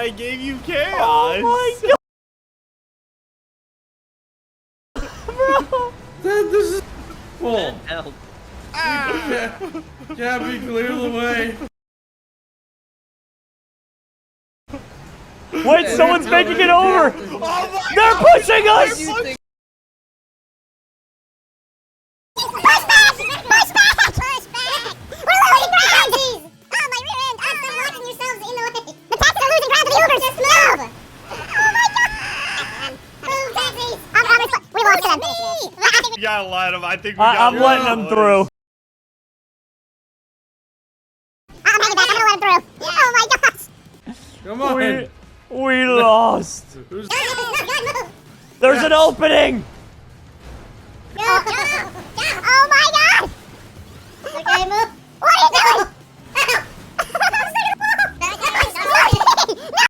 I gave you chaos. Oh my god. Bro. This is full. Help. Gabby, clear the way. Wait, someone's making it over. Oh my They're God. pushing us. Push back! Push back! Push back! We're losing ground! Oh, my rear end! I'm still locking yourselves in the way. The taxis are losing ground to the Ubers! Just move! Oh my god! Move, taxis! We lost them. We gotta let him. I think we gotta I'm letting them through. I'm hanging back. I'm gonna let him through. Oh my gosh! Come on. We lost. Who's There's an opening. Go! Oh my god! Okay, move. What are you doing?